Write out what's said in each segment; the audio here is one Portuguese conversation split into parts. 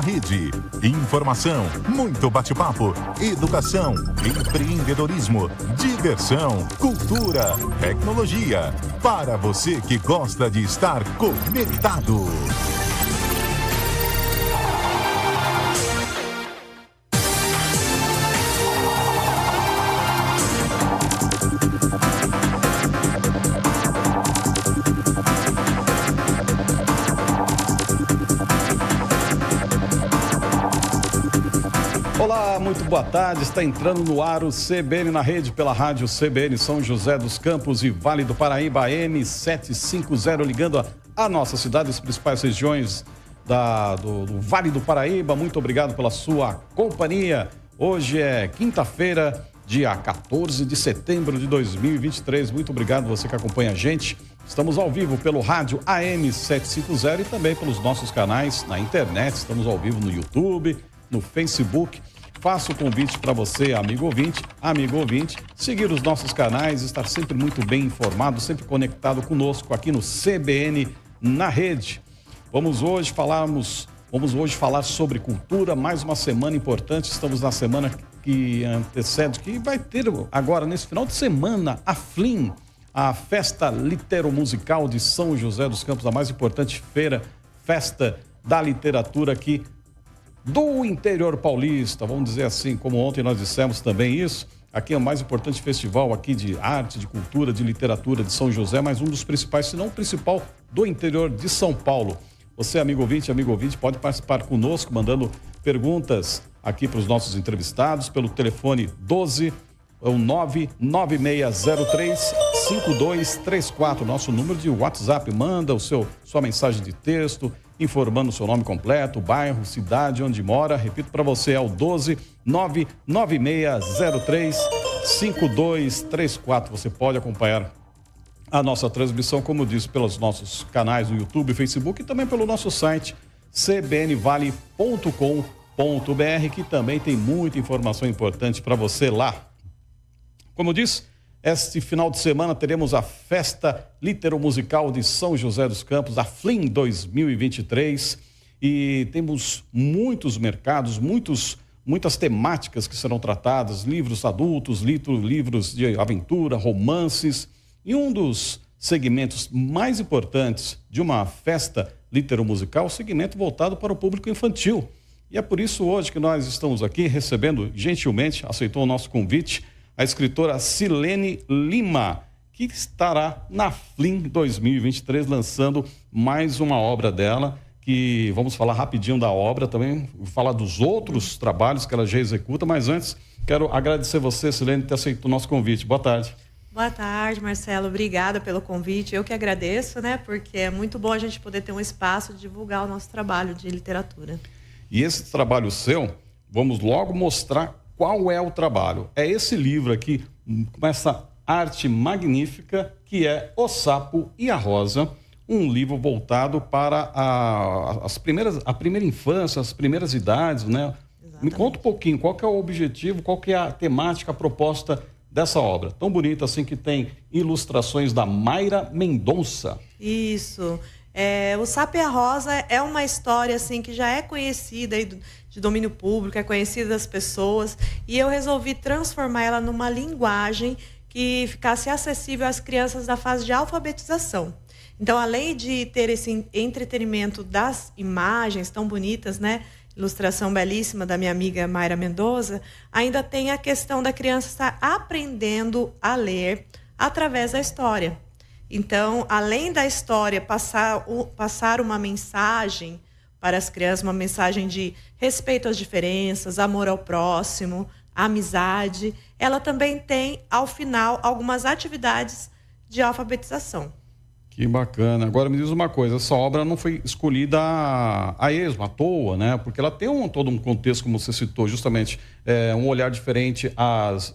Rede. Informação, muito bate-papo, educação, empreendedorismo, diversão, cultura, tecnologia. Para você que gosta de estar conectado. Olá, muito boa tarde. Está entrando no ar o CBN na rede pela rádio CBN São José dos Campos e Vale do Paraíba, AM 750, ligando a nossa cidade, as principais regiões do Vale do Paraíba. Muito obrigado pela sua companhia. Hoje é quinta-feira, dia 14 de setembro de 2023. Muito obrigado você que acompanha a gente. Estamos ao vivo pelo rádio AM 750 e também pelos nossos canais na internet. Estamos ao vivo no YouTube, no Facebook. Faço o convite para você, amigo ouvinte, seguir os nossos canais, estar sempre muito bem informado, sempre conectado conosco aqui no CBN na rede. Vamos hoje falar sobre cultura, mais uma semana importante. Estamos na semana que antecede, que vai ter agora, nesse final de semana, a FLIM, a Festa Literomusical de São José dos Campos, a mais importante festa da literatura aqui do interior paulista, vamos dizer assim, como ontem nós dissemos também isso. Aqui é o mais importante festival aqui de arte, de cultura, de literatura de São José, mas um dos principais, se não o principal, do interior de São Paulo. Você, amigo ouvinte, pode participar conosco, mandando perguntas aqui para os nossos entrevistados, pelo telefone 99603-5234, nosso número de WhatsApp. Manda sua mensagem de texto, informando o seu nome completo, bairro, cidade, onde mora. Repito para você, é o 1299603-5234. Você pode acompanhar a nossa transmissão, como eu disse, pelos nossos canais no YouTube, Facebook e também pelo nosso site cbnvale.com.br, que também tem muita informação importante para você lá. Como eu disse, este final de semana teremos a Festa Literomusical de São José dos Campos, a FLIM 2023, e temos muitos mercados, muitas temáticas que serão tratadas, livros adultos, livros de aventura, romances, e um dos segmentos mais importantes de uma festa literomusical é o segmento voltado para o público infantil. E é por isso hoje que nós estamos aqui recebendo, gentilmente, aceitou o nosso convite, a escritora Silene Lima, que estará na FLIM 2023 lançando mais uma obra dela, que vamos falar rapidinho da obra, também falar dos outros trabalhos que ela já executa, mas antes quero agradecer você, Silene, por ter aceito o nosso convite. Boa tarde. Boa tarde, Marcelo. Obrigada pelo convite. Eu que agradeço, né? Porque é muito bom a gente poder ter um espaço de divulgar o nosso trabalho de literatura. E esse trabalho seu, vamos logo mostrar qual é o trabalho. É esse livro aqui, com essa arte magnífica, que é O Sapo e a Rosa, um livro voltado para a primeira infância, as primeiras idades, né? Exatamente. Me conta um pouquinho, qual que é o objetivo, qual que é a temática, a proposta dessa obra tão bonita assim, que tem ilustrações da Mayra Mendonça. Isso. O Sapo e a Rosa é uma história assim que já é conhecida aí de domínio público, é conhecida das pessoas, e eu resolvi transformar ela numa linguagem que ficasse acessível às crianças da fase de alfabetização. Então, além de ter esse entretenimento das imagens tão bonitas, né? Ilustração belíssima da minha amiga Mayra Mendonça, ainda tem a questão da criança estar aprendendo a ler através da história. Então, além da história passar uma mensagem para as crianças, uma mensagem de respeito às diferenças, amor ao próximo, amizade, ela também tem, ao final, algumas atividades de alfabetização. Que bacana. Agora me diz uma coisa, essa obra não foi escolhida a esmo, à toa, né? Porque ela tem todo um contexto, como você citou, justamente, um olhar diferente,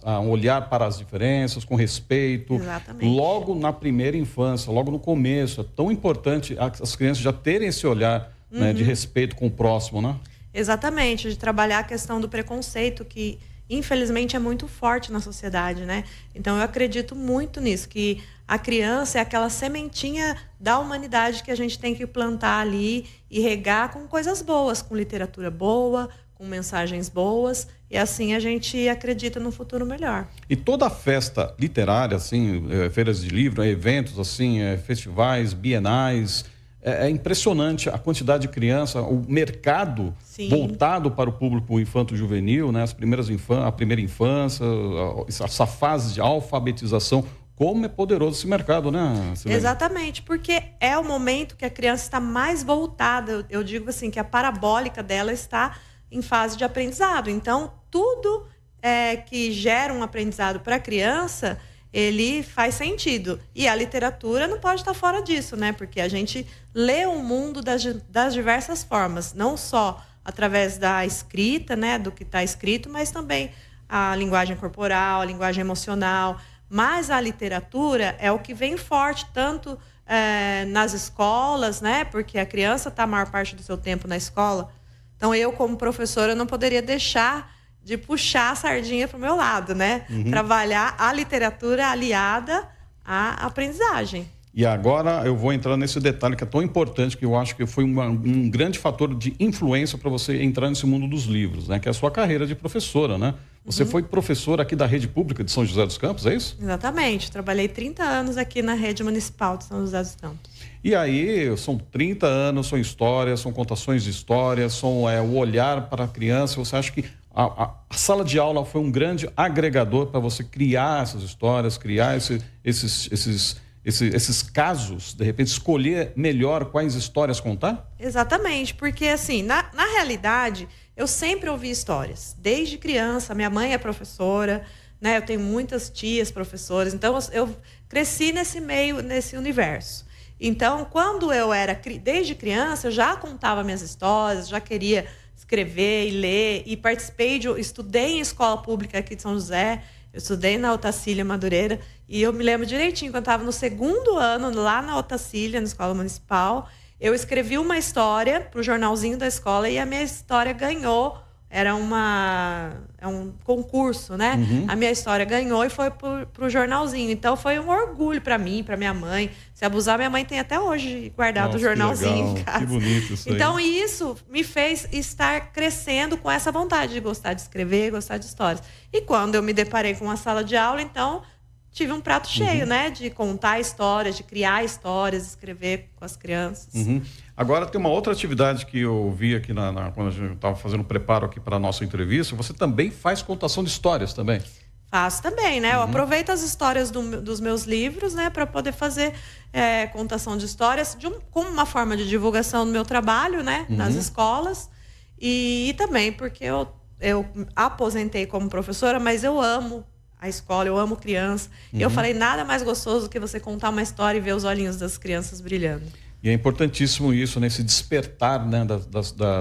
um olhar para as diferenças, com respeito. Exatamente. Logo na primeira infância, logo no começo, é tão importante as crianças já terem esse olhar, né, de respeito com o próximo, né? Exatamente, de trabalhar a questão do preconceito que infelizmente, é muito forte na sociedade, né? Então, eu acredito muito nisso, que a criança é aquela sementinha da humanidade que a gente tem que plantar ali e regar com coisas boas, com literatura boa, com mensagens boas, e assim a gente acredita num futuro melhor. E toda festa literária, assim, feiras de livro, eventos, assim, festivais, bienais, é impressionante a quantidade de criança, o mercado Sim. voltado para o público infanto-juvenil, né? A primeira infância, essa fase de alfabetização. Como é poderoso esse mercado, né, Silene? Exatamente, porque é o momento que a criança está mais voltada. Eu digo assim, que a parabólica dela está em fase de aprendizado. Então, tudo que gera um aprendizado para a criança, ele faz sentido. E a literatura não pode estar fora disso, né? Porque a gente lê o mundo das diversas formas, não só através da escrita, né, do que está escrito, mas também a linguagem corporal, a linguagem emocional. Mas a literatura é o que vem forte, tanto nas escolas, né? Porque a criança está a maior parte do seu tempo na escola. Então, eu, como professora, não poderia deixar de puxar a sardinha para o meu lado, né? Trabalhar a literatura aliada à aprendizagem. E agora eu vou entrar nesse detalhe que é tão importante, que eu acho que foi um grande fator de influência para você entrar nesse mundo dos livros, né? Que é a sua carreira de professora, né? Você foi professora aqui da Rede Pública de São José dos Campos, é isso? Exatamente. Trabalhei 30 anos aqui na Rede Municipal de São José dos Campos. E aí, são 30 anos, são histórias, são contações de histórias, são o olhar para a criança. Você acha que a sala de aula foi um grande agregador para você criar essas histórias, criar esses casos, de repente escolher melhor quais histórias contar? Exatamente, porque assim, na realidade, eu sempre ouvi histórias. Desde criança, minha mãe é professora, né? Eu tenho muitas tias professoras, então eu cresci nesse meio, nesse universo. Então, quando eu era, desde criança, eu já contava minhas histórias, já queria escrever e ler, e estudei em escola pública aqui de São José, eu estudei na Otacília Madureira, e eu me lembro direitinho, quando eu estava no 2º ano, lá na Otacília, na escola municipal, eu escrevi uma história para o jornalzinho da escola, e a minha história ganhou. Era um concurso, né? A minha história ganhou e foi pro jornalzinho. Então, foi um orgulho para mim, para minha mãe. Se abusar, minha mãe tem até hoje guardado o jornalzinho em casa. Que bonito isso aí. Então, isso me fez estar crescendo com essa vontade de gostar de escrever, gostar de histórias. E quando eu me deparei com uma sala de aula, então, tive um prato cheio, né? De contar histórias, de criar histórias, escrever com as crianças. Agora tem uma outra atividade que eu vi aqui quando a gente estava fazendo o preparo aqui para a nossa entrevista. Você também faz contação de histórias também? Faço também, né? Eu aproveito as histórias dos meus livros, né? Para poder fazer contação de histórias como uma forma de divulgação do meu trabalho, né? Nas escolas. E também porque eu aposentei como professora, mas eu amo a escola, eu amo criança. E eu falei, nada mais gostoso do que você contar uma história e ver os olhinhos das crianças brilhando. E é importantíssimo isso, né? Esse despertar, né,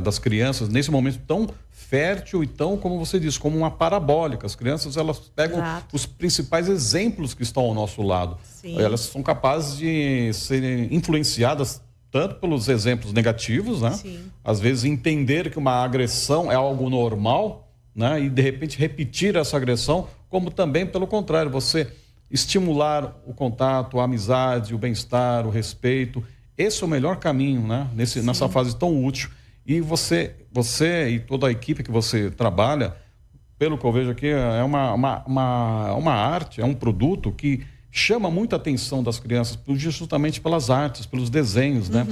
das crianças, nesse momento tão fértil e tão, como você disse, como uma parabólica. As crianças, elas pegam os principais exemplos que estão ao nosso lado. Sim. Elas são capazes de serem influenciadas tanto pelos exemplos negativos, né? Sim. Às vezes entender que uma agressão é algo normal, né? E de repente repetir essa agressão, como também pelo contrário, você estimular o contato, a amizade, o bem-estar, o respeito. Esse é o melhor caminho, né? Nessa fase tão útil. E você e toda a equipe que você trabalha, pelo que eu vejo aqui, é uma arte, é um produto que chama muita atenção das crianças, justamente pelas artes, pelos desenhos, né?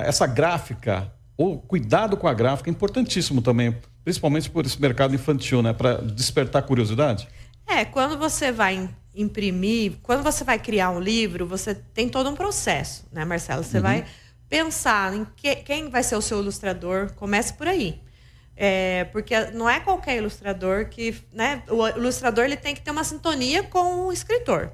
Essa gráfica, o cuidado com a gráfica é importantíssimo também, principalmente por esse mercado infantil, né? Para despertar curiosidade. Quando você vai imprimir, quando você vai criar um livro, você tem todo um processo, né, Marcelo? Você vai pensar em quem vai ser o seu ilustrador, comece por aí. Porque não é qualquer ilustrador que... Né, o ilustrador ele tem que ter uma sintonia com o escritor.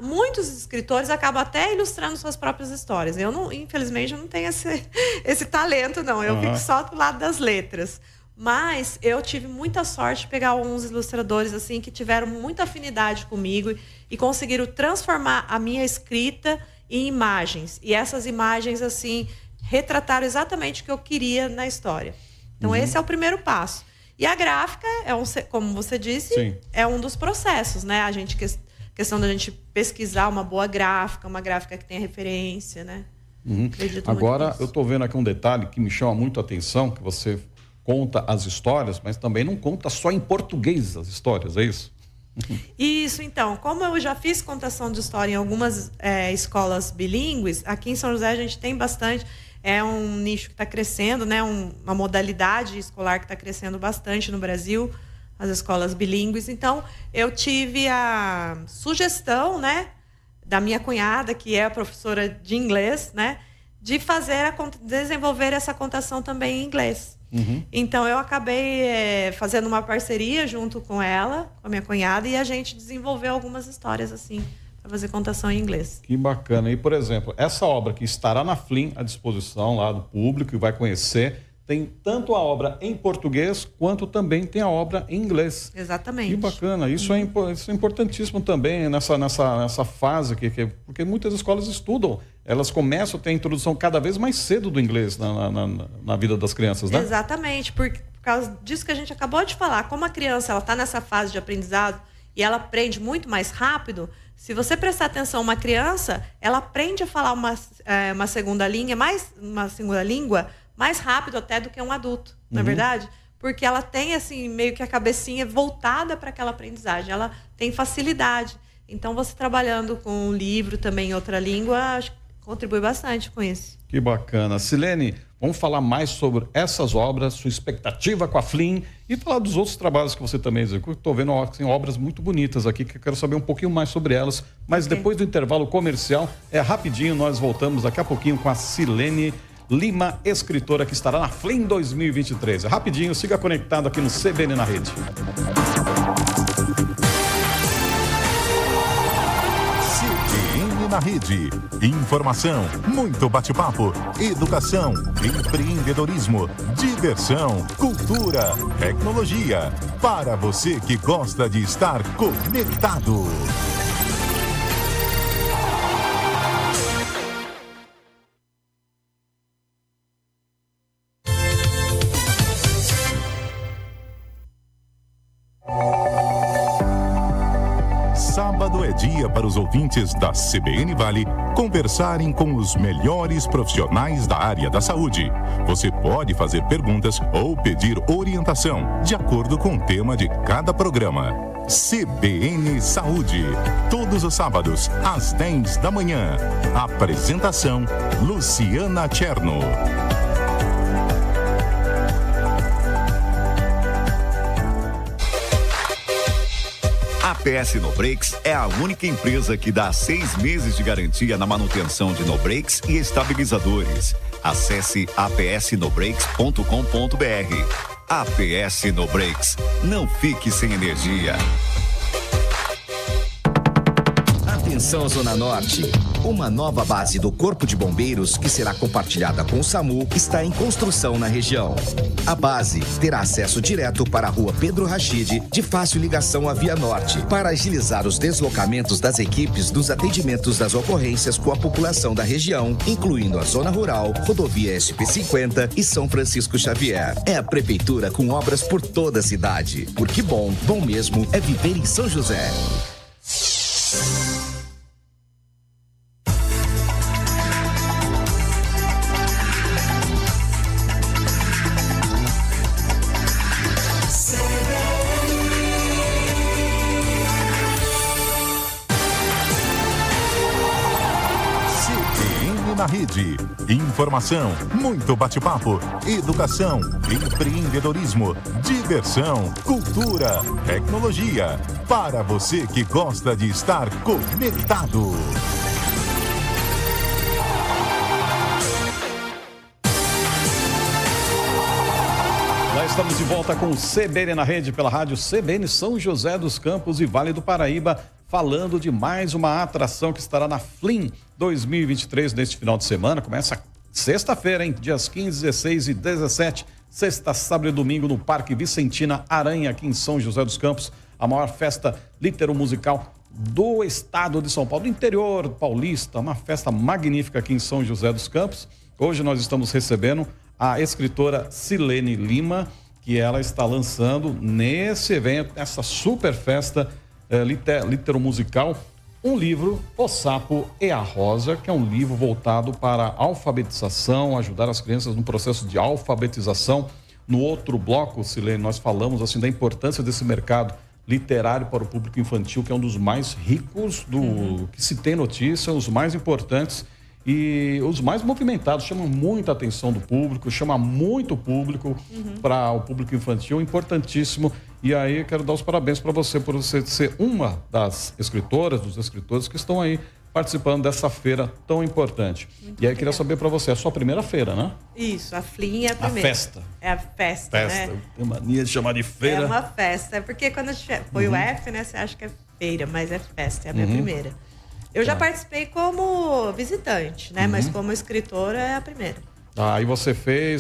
Muitos escritores acabam até ilustrando suas próprias histórias. Infelizmente, eu não tenho esse talento, não. Eu fico só do lado das letras. Mas eu tive muita sorte de pegar alguns ilustradores assim que tiveram muita afinidade comigo e conseguiram transformar a minha escrita em imagens. E essas imagens assim retrataram exatamente o que eu queria na história. Então esse é o primeiro passo. E a gráfica, como você disse, Sim. é um dos processos, né? Questão da gente pesquisar uma boa gráfica, uma gráfica que tenha referência, né? Acredito Agora, muito nisso. eu estou vendo aqui um detalhe que me chama muito a atenção, que você conta as histórias, mas também não conta só em português as histórias, é isso? Isso, então, como eu já fiz contação de história em algumas escolas bilíngues, aqui em São José a gente tem bastante, é um nicho que está crescendo, né? Uma modalidade escolar que está crescendo bastante no Brasil, as escolas bilíngues. Então, eu tive a sugestão, né, da minha cunhada, que é a professora de inglês, né, de desenvolver essa contação também em inglês. Então, eu acabei fazendo uma parceria junto com ela, com a minha cunhada, e a gente desenvolveu algumas histórias assim, para fazer contação em inglês. Que bacana. E, por exemplo, essa obra que estará na FLIM à disposição lá do público e vai conhecer, tem tanto a obra em português, quanto também tem a obra em inglês. Exatamente. Que bacana. Isso é importantíssimo também nessa fase, porque muitas escolas estudam, elas começam a ter a introdução cada vez mais cedo do inglês na vida das crianças, né? Exatamente, por causa disso que a gente acabou de falar. Como a criança está nessa fase de aprendizado e ela aprende muito mais rápido, se você prestar atenção, uma criança, ela aprende a falar uma segunda língua mais rápido até do que um adulto, não é verdade? Porque ela tem, assim, meio que a cabecinha voltada para aquela aprendizagem. Ela tem facilidade. Então, você trabalhando com um livro também em outra língua, acho que contribui bastante com isso. Que bacana. Silene, vamos falar mais sobre essas obras, sua expectativa com a FLIM e falar dos outros trabalhos que você também executa. Estou vendo assim, obras muito bonitas aqui, que eu quero saber um pouquinho mais sobre elas. Mas depois do intervalo comercial, rapidinho, nós voltamos daqui a pouquinho com a Silene Lima, escritora que estará na FLIM 2023. Rapidinho, siga conectado aqui no CBN na Rede. CBN na Rede. Informação, muito bate-papo, educação, empreendedorismo, diversão, cultura, tecnologia. Para você que gosta de estar conectado. Sábado é dia para os ouvintes da CBN Vale conversarem com os melhores profissionais da área da saúde. Você pode fazer perguntas ou pedir orientação, de acordo com o tema de cada programa. CBN Saúde, todos os sábados, às 10 da manhã. Apresentação, Luciana Cherno. A APS No-Brakes é a única empresa que dá 6 meses de garantia na manutenção de no-brakes e estabilizadores. Acesse apsnobrakes.com.br. APS No-Brakes. Não fique sem energia. Atenção Zona Norte, uma nova base do Corpo de Bombeiros que será compartilhada com o SAMU está em construção na região. A base terá acesso direto para a rua Pedro Rachid, de fácil ligação à Via Norte, para agilizar os deslocamentos das equipes dos atendimentos das ocorrências com a população da região, incluindo a zona rural, rodovia SP50 e São Francisco Xavier. É a prefeitura com obras por toda a cidade, porque bom mesmo é viver em São José. Na Rede. Informação, muito bate-papo, educação, empreendedorismo, diversão, cultura, tecnologia. Para você que gosta de estar conectado. Já estamos de volta com o CBN na Rede pela rádio CBN São José dos Campos e Vale do Paraíba, falando de mais uma atração que estará na FLIM 2023 neste final de semana. Começa sexta-feira, hein? Dias 15, 16 e 17, sexta, sábado e domingo no Parque Vicentina Aranha, aqui em São José dos Campos, a maior festa litero-musical do estado de São Paulo, do interior paulista, uma festa magnífica aqui em São José dos Campos. Hoje nós estamos recebendo a escritora Silene Lima, que ela está lançando nesse evento, nessa super festa literomusical, um livro, O Sapo e a Rosa, que é um livro voltado para a alfabetização, ajudar as crianças no processo de alfabetização. No outro bloco, Silene, nós falamos assim da importância desse mercado literário para o público infantil, que é um dos mais ricos que se tem notícia, os mais importantes e os mais movimentados, chama muita atenção do público, chama muito público para o público infantil, importantíssimo. E aí quero dar os parabéns para você por você ser uma das escritoras, dos escritores que estão aí participando dessa feira tão importante. Muito e aí queria saber para você, é a sua primeira feira, né? Isso, a Flim é a primeira. A festa. É a festa, né? Eu tenho mania de chamar de feira. É uma festa, é porque quando foi o F, né, você acha que é feira, mas é festa, é a minha primeira. Eu já participei como visitante, né, mas como escritora é a primeira. Aí você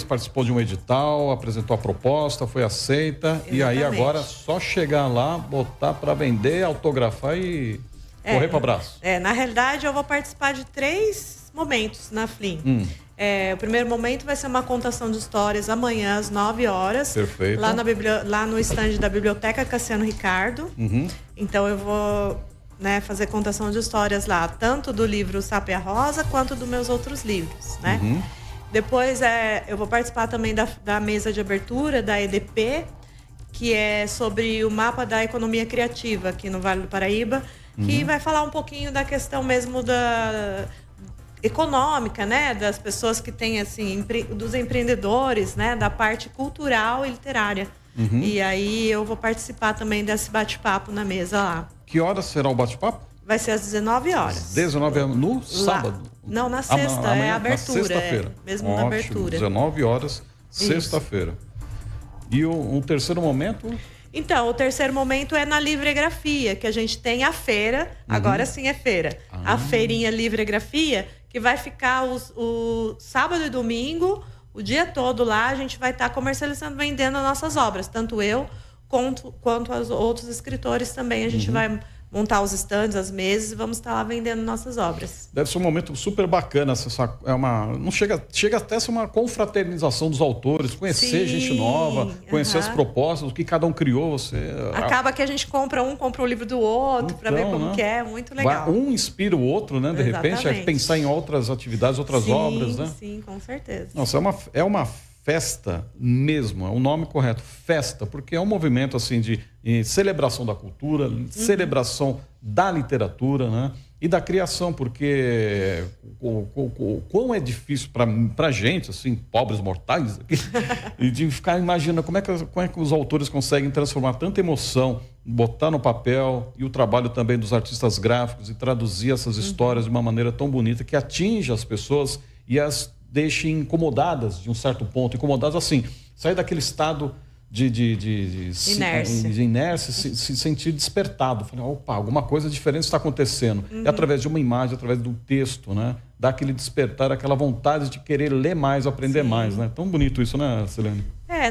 participou de um edital, apresentou a proposta, foi aceita. Exatamente. E aí agora é só chegar lá, botar para vender, autografar e correr para o abraço. Na realidade eu vou participar de 3 momentos na Flim. O primeiro momento vai ser uma contação de histórias amanhã às 9 horas. Perfeito. Lá no estande da Biblioteca Cassiano Ricardo. Então eu vou fazer contação de histórias lá, tanto do livro Sapo e a Rosa, quanto dos meus outros livros, né? Depois eu vou participar também da mesa de abertura da EDP, que é sobre o mapa da economia criativa aqui no Vale do Paraíba, que vai falar um pouquinho da questão mesmo econômica, né? Das pessoas que têm, assim, dos empreendedores, né? Da parte cultural e literária. E aí eu vou participar também desse bate-papo na mesa lá. Que horas será o bate-papo? Vai ser às 19 horas. 19 horas no sábado? Não, na sexta, amanhã, é a abertura. Na sexta-feira. Mesmo ótimo, na abertura. 19 horas, sexta-feira. E o terceiro momento? Então, o terceiro momento é na livregrafia, que a gente tem a feira, agora sim é feira. A feirinha livregrafia, que vai ficar o sábado e domingo, o dia todo lá, a gente vai estar comercializando, vendendo as nossas obras. Tanto eu quanto os outros escritores também. A gente vai montar os estandes, as mesas, e vamos estar lá vendendo nossas obras. Deve ser um momento super bacana. Não chega até a ser uma confraternização dos autores, conhecer gente nova, conhecer as propostas, o que cada um criou. Acaba que a gente compra o livro do outro, para ver como que é, muito legal. Um inspira o outro, né? De repente, é pensar em outras atividades, outras obras, né? Sim, com certeza. Nossa, é uma festa mesmo, é o nome correto, festa, porque é um movimento assim de celebração da cultura, celebração da literatura, né? E da criação, porque o quão é difícil para gente, assim, pobres mortais, e de ficar imaginando como é que os autores conseguem transformar tanta emoção, botar no papel, e o trabalho também dos artistas gráficos, e traduzir essas histórias de uma maneira tão bonita que atinja as pessoas e as deixe incomodadas de um certo ponto, incomodadas assim, sair daquele estado de inércia, se sentir despertado. Falei, opa, alguma coisa diferente está acontecendo. E através de uma imagem, através do texto, né? Dá aquele despertar, aquela vontade de querer ler mais, aprender mais, né? Tão bonito isso, né, Silene?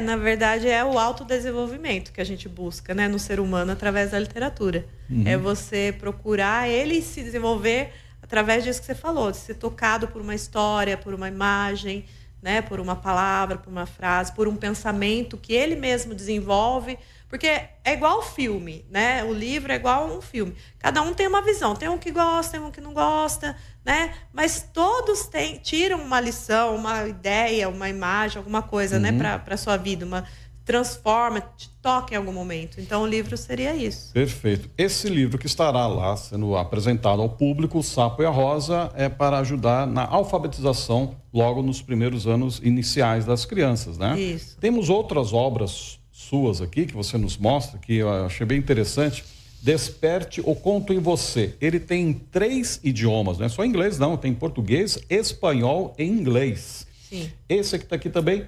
Na verdade é o autodesenvolvimento que a gente busca, né, no ser humano através da literatura. É você procurar ele se desenvolver através disso que você falou, de ser tocado por uma história, por uma imagem, né, por uma palavra, por uma frase, por um pensamento que ele mesmo desenvolve, porque é igual filme, né? O livro é igual um filme. Cada um tem uma visão, tem um que gosta, tem um que não gosta, né? Mas todos tiram uma lição, uma ideia, uma imagem, alguma coisa, né, para sua vida, transforma, te toca em algum momento. Então, o livro seria isso. Perfeito. Esse livro que estará lá sendo apresentado ao público, O Sapo e a Rosa, é para ajudar na alfabetização logo nos primeiros anos iniciais das crianças, né? Isso. Temos outras obras suas aqui que você nos mostra, que eu achei bem interessante. Desperte o Conto em Você. Ele tem 3 idiomas, não é só inglês, não. Tem português, espanhol e inglês. Sim. Esse que está aqui também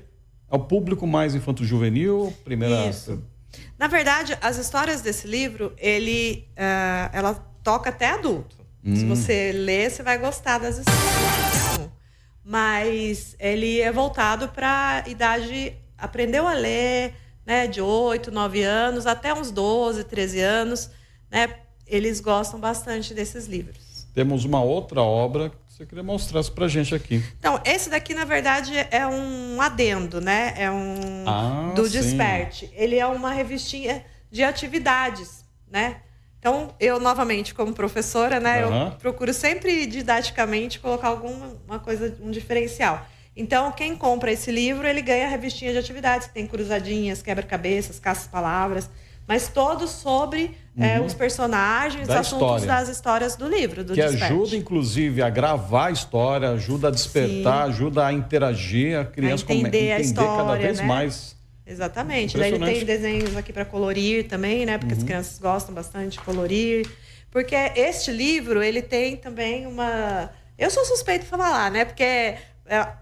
é o público mais infanto-juvenil, primeira... Isso. Na verdade, as histórias desse livro, ela toca até adulto. Se você ler, você vai gostar das histórias. Mas ele é voltado para a idade... Aprendeu a ler, né, de 8, 9 anos, até uns 12, 13 anos, né? Eles gostam bastante desses livros. temos uma outra obra que você queria mostrar pra gente aqui. Então, esse daqui, na verdade, é um adendo, né? É do sim. Desperte. Ele é uma revistinha de atividades, né? Então, eu, novamente, como professora, né? Eu procuro sempre, didaticamente, colocar alguma coisa, um diferencial. Então, quem compra esse livro, ele ganha a revistinha de atividades, que tem cruzadinhas, quebra-cabeças, caça-palavras, mas todos sobre os personagens, os assuntos das histórias do livro, do Desperte. Que ajuda, inclusive, a gravar a história, ajuda a despertar, ajuda a interagir, a criança entender a história, cada vez né? mais. Exatamente. Daí ele tem desenhos aqui para colorir também, né? Porque as crianças gostam bastante de colorir. Porque este livro, ele tem também uma... Eu sou suspeita para falar, né? Porque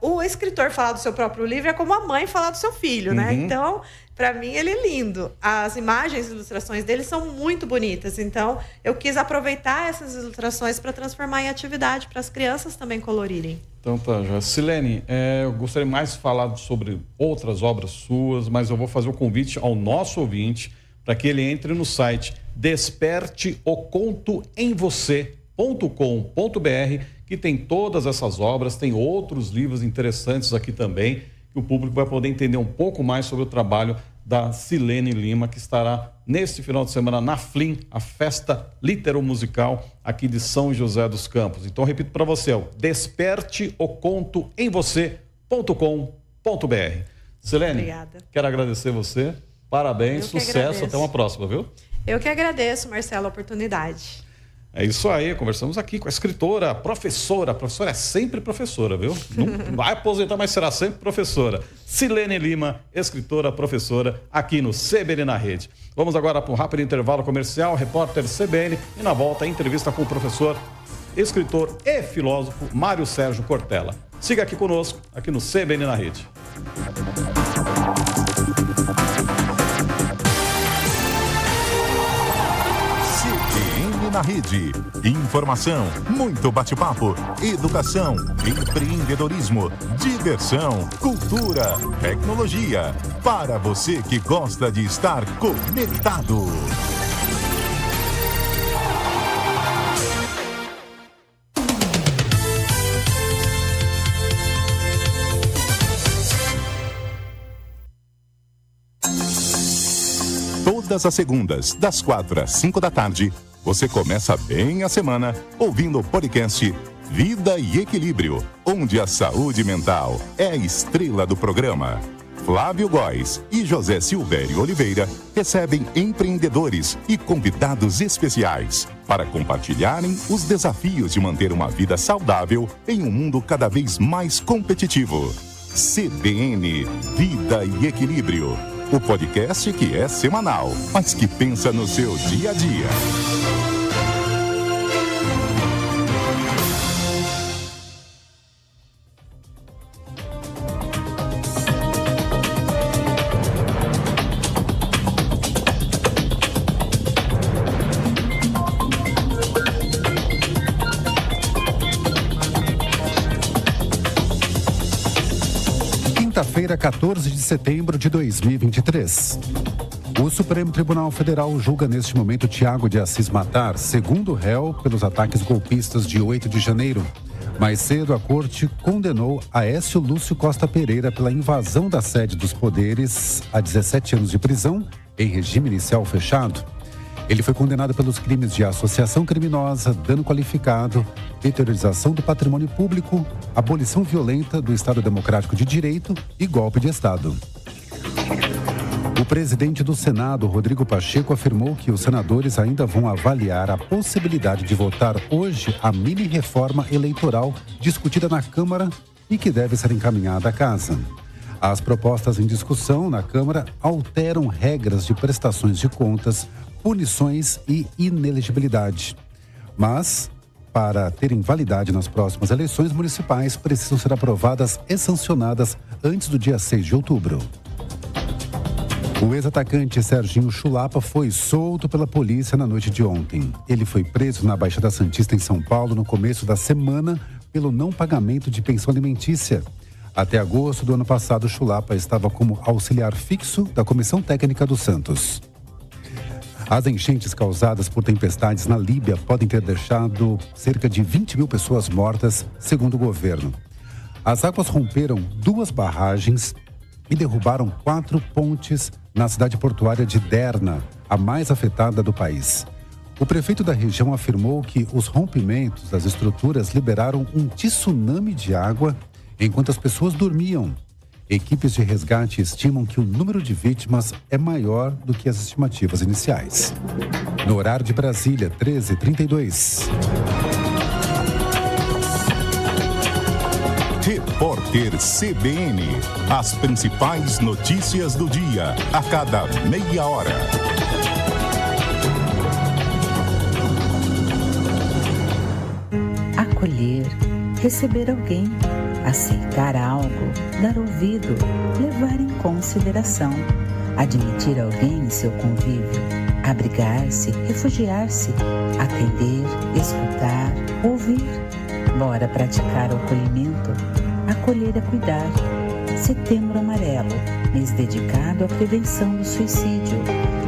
o escritor falar do seu próprio livro é como a mãe falar do seu filho, né? Então, para mim, ele é lindo. As imagens e ilustrações dele são muito bonitas. Então, eu quis aproveitar essas ilustrações para transformar em atividade para as crianças também colorirem. Então tá, já. Silene, eu gostaria mais de falar sobre outras obras suas, mas eu vou fazer o convite ao nosso ouvinte para que ele entre no site desperteocontoemvocê.com.br, que tem todas essas obras, tem outros livros interessantes aqui também, que o público vai poder entender um pouco mais sobre o trabalho da Silene Lima, que estará neste final de semana na FLIM, a festa litero-musical aqui de São José dos Campos. Então, repito para você, desperteocontoemvocê.com.br. Silene, obrigada. Quero agradecer você, parabéns, sucesso, até uma próxima, viu? Eu que agradeço, Marcelo, a oportunidade. É isso aí, conversamos aqui com a escritora, professora. A professora é sempre professora, viu? Não vai aposentar, mas será sempre professora. Silene Lima, escritora, professora, aqui no CBN na Rede. Vamos agora para um rápido intervalo comercial, repórter CBN, e na volta a entrevista com o professor, escritor e filósofo Mário Sérgio Cortella. Siga aqui conosco, aqui no CBN na Rede. Na Rede. Informação, muito bate-papo, educação, empreendedorismo, diversão, cultura, tecnologia. Para você que gosta de estar conectado. Todas as segundas, das 4 às 5 da tarde, você começa bem a semana ouvindo o podcast Vida e Equilíbrio, onde a saúde mental é a estrela do programa. Flávio Góes e José Silvério Oliveira recebem empreendedores e convidados especiais para compartilharem os desafios de manter uma vida saudável em um mundo cada vez mais competitivo. CBN Vida e Equilíbrio. O podcast que é semanal, mas que pensa no seu dia a dia. Quinta-feira, 14 de setembro de 2023. O Supremo Tribunal Federal julga neste momento Tiago de Assis Matar, segundo réu pelos ataques golpistas de 8 de janeiro. Mais cedo, a corte condenou Aécio Lúcio Costa Pereira pela invasão da sede dos poderes a 17 anos de prisão em regime inicial fechado. Ele foi condenado pelos crimes de associação criminosa, dano qualificado, deteriorização do patrimônio público, abolição violenta do Estado Democrático de Direito e golpe de Estado. O presidente do Senado, Rodrigo Pacheco, afirmou que os senadores ainda vão avaliar a possibilidade de votar hoje a mini-reforma eleitoral discutida na Câmara e que deve ser encaminhada à Casa. As propostas em discussão na Câmara alteram regras de prestações de contas, punições e inelegibilidade. Mas, para terem validade nas próximas eleições municipais, precisam ser aprovadas e sancionadas antes do dia 6 de outubro. O ex-atacante Serginho Chulapa foi solto pela polícia na noite de ontem. Ele foi preso na Baixada Santista em São Paulo no começo da semana pelo não pagamento de pensão alimentícia. Até agosto do ano passado, Chulapa estava como auxiliar fixo da Comissão Técnica do Santos. As enchentes causadas por tempestades na Líbia podem ter deixado cerca de 20 mil pessoas mortas, segundo o governo. As águas romperam 2 barragens e derrubaram 4 pontes na cidade portuária de Derna, a mais afetada do país. O prefeito da região afirmou que os rompimentos das estruturas liberaram um tsunami de água enquanto as pessoas dormiam. Equipes de resgate estimam que o número de vítimas é maior do que as estimativas iniciais. No horário de Brasília, 13h32. Repórter CBN. As principais notícias do dia, a cada meia hora. Acolher, receber alguém, aceitar algo, dar ouvido, levar em consideração, admitir alguém em seu convívio, abrigar-se, refugiar-se, atender, escutar, ouvir. Bora praticar o acolhimento. Acolher é cuidar. Setembro Amarelo, mês dedicado à prevenção do suicídio.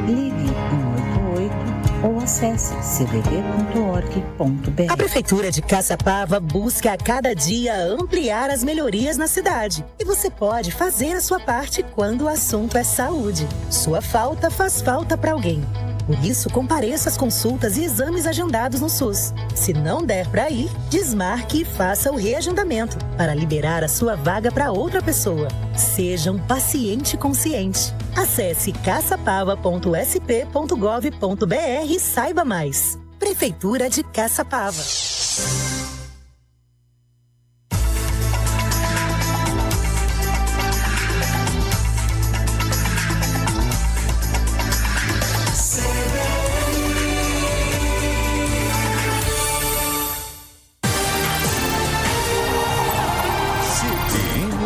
Ligue 188 ou acesse cvb.org.br. A Prefeitura de Caçapava busca a cada dia ampliar as melhorias na cidade. E você pode fazer a sua parte quando o assunto é saúde. Sua falta faz falta para alguém. Por isso, compareça às consultas e exames agendados no SUS. Se não der para ir, desmarque e faça o reagendamento para liberar a sua vaga para outra pessoa. Seja um paciente consciente. Acesse caçapava.sp.gov.br e saiba mais. Prefeitura de Caçapava.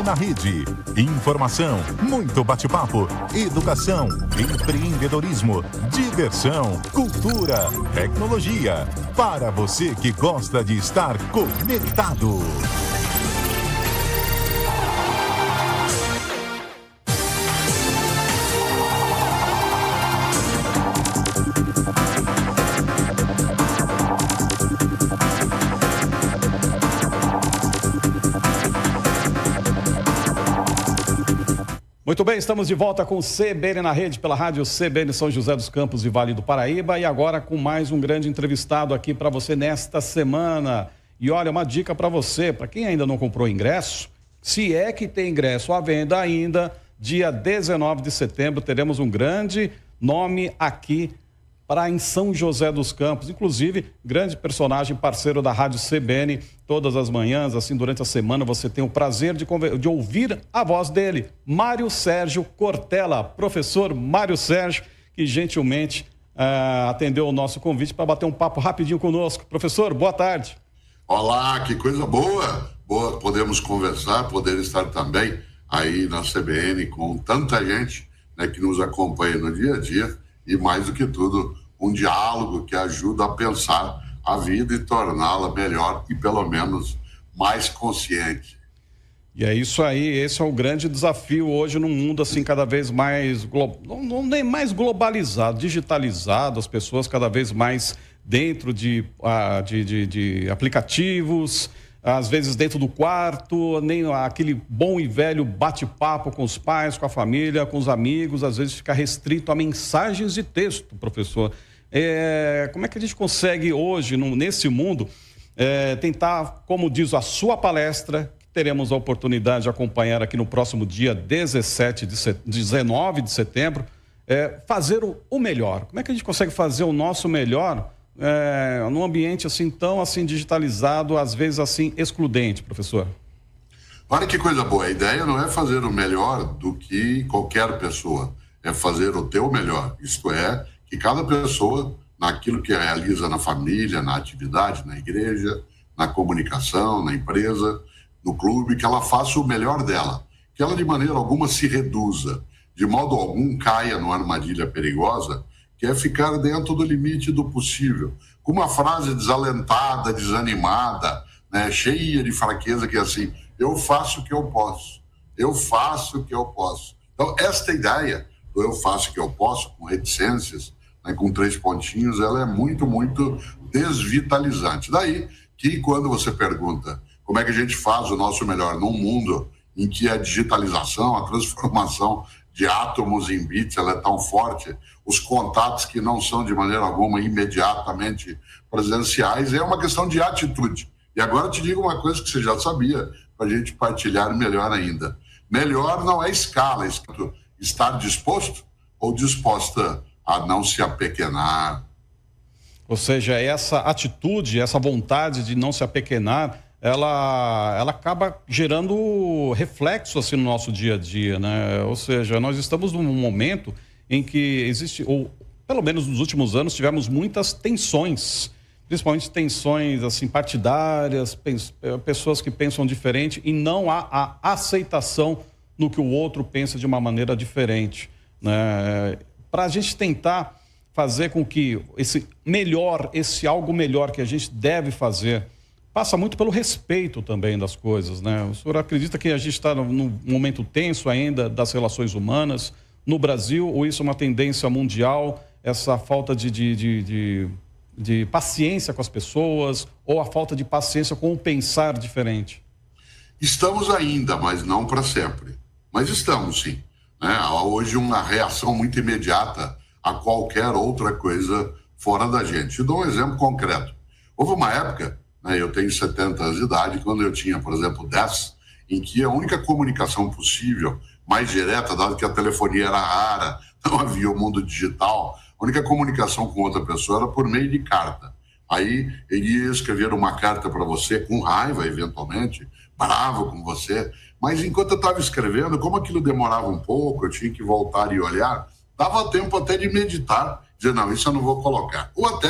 Na rede, informação, muito bate-papo, educação, empreendedorismo, diversão, cultura, tecnologia, para você que gosta de estar conectado. Muito bem, estamos de volta com o CBN na rede pela rádio CBN São José dos Campos e Vale do Paraíba e agora com mais um grande entrevistado aqui para você nesta semana. E olha, uma dica para você, para quem ainda não comprou ingresso, se é que tem ingresso à venda ainda, dia 19 de setembro teremos um grande nome aqui para em São José dos Campos, inclusive grande personagem, parceiro da rádio CBN, todas as manhãs, assim durante a semana você tem o prazer de ouvir a voz dele, Mário Sérgio Cortella, professor Mário Sérgio, que gentilmente atendeu o nosso convite para bater um papo rapidinho conosco. Professor, boa tarde. Olá, que coisa boa, podemos conversar, poder estar também aí na CBN com tanta gente, né, que nos acompanha no dia a dia. E, mais do que tudo, um diálogo que ajuda a pensar a vida e torná-la melhor e, pelo menos, mais consciente. E é isso aí, esse é o grande desafio hoje num mundo assim cada vez mais, não nem mais globalizado, digitalizado, as pessoas cada vez mais dentro de aplicativos, às vezes dentro do quarto, nem aquele bom e velho bate-papo com os pais, com a família, com os amigos, às vezes fica restrito a mensagens de texto, professor. Como é que a gente consegue hoje, nesse mundo, tentar, como diz a sua palestra, que teremos a oportunidade de acompanhar aqui no próximo dia 19 de setembro, fazer o melhor? Como é que a gente consegue fazer o nosso melhor num ambiente assim tão assim digitalizado, às vezes assim excludente, professor? Olha que coisa boa, a ideia não é fazer o melhor do que qualquer pessoa, é fazer o teu melhor, isto é, que cada pessoa, naquilo que realiza na família, na atividade, na igreja, na comunicação, na empresa, no clube, que ela faça o melhor dela, que ela de maneira alguma se reduza, de modo algum caia numa armadilha perigosa, que é ficar dentro do limite do possível, com uma frase desalentada, desanimada, né, cheia de fraqueza, que é assim, eu faço o que eu posso, eu faço o que eu posso. Então, esta ideia do eu faço o que eu posso, com reticências, né, com 3 pontinhos, ela é muito, muito desvitalizante. Daí que quando você pergunta como é que a gente faz o nosso melhor num mundo em que a digitalização, a transformação de átomos em bits, ela é tão forte, os contatos que não são de maneira alguma imediatamente presenciais, é uma questão de atitude. E agora eu te digo uma coisa que você já sabia, para a gente partilhar melhor ainda. Melhor não é escala, é estar disposto ou disposta a não se apequenar. Ou seja, essa atitude, essa vontade de não se apequenar, ela acaba gerando reflexo assim no nosso dia a dia, né? Ou seja, nós estamos num momento em que existe, ou pelo menos nos últimos anos, tivemos muitas tensões, principalmente tensões assim partidárias, pessoas que pensam diferente e não há a aceitação no que o outro pensa de uma maneira diferente, né? Para a gente tentar fazer com que esse algo melhor que a gente deve fazer, passa muito pelo respeito também das coisas, né? O senhor acredita que a gente está num momento tenso ainda das relações humanas no Brasil, ou isso é uma tendência mundial, essa falta de paciência com as pessoas, ou a falta de paciência com o pensar diferente? Estamos ainda, mas não para sempre. Mas estamos, sim. Né? Há hoje uma reação muito imediata a qualquer outra coisa fora da gente. Eu dou um exemplo concreto. Houve uma época, né, eu tenho 70 anos de idade, quando eu tinha, por exemplo, 10, em que a única comunicação possível, mais direta, dado que a telefonia era rara, não havia o mundo digital, a única comunicação com outra pessoa era por meio de carta. Aí ele ia escrever uma carta para você, com raiva, eventualmente, bravo com você, mas enquanto eu estava escrevendo, como aquilo demorava um pouco, eu tinha que voltar e olhar, dava tempo até de meditar, dizer, não, isso eu não vou colocar. Ou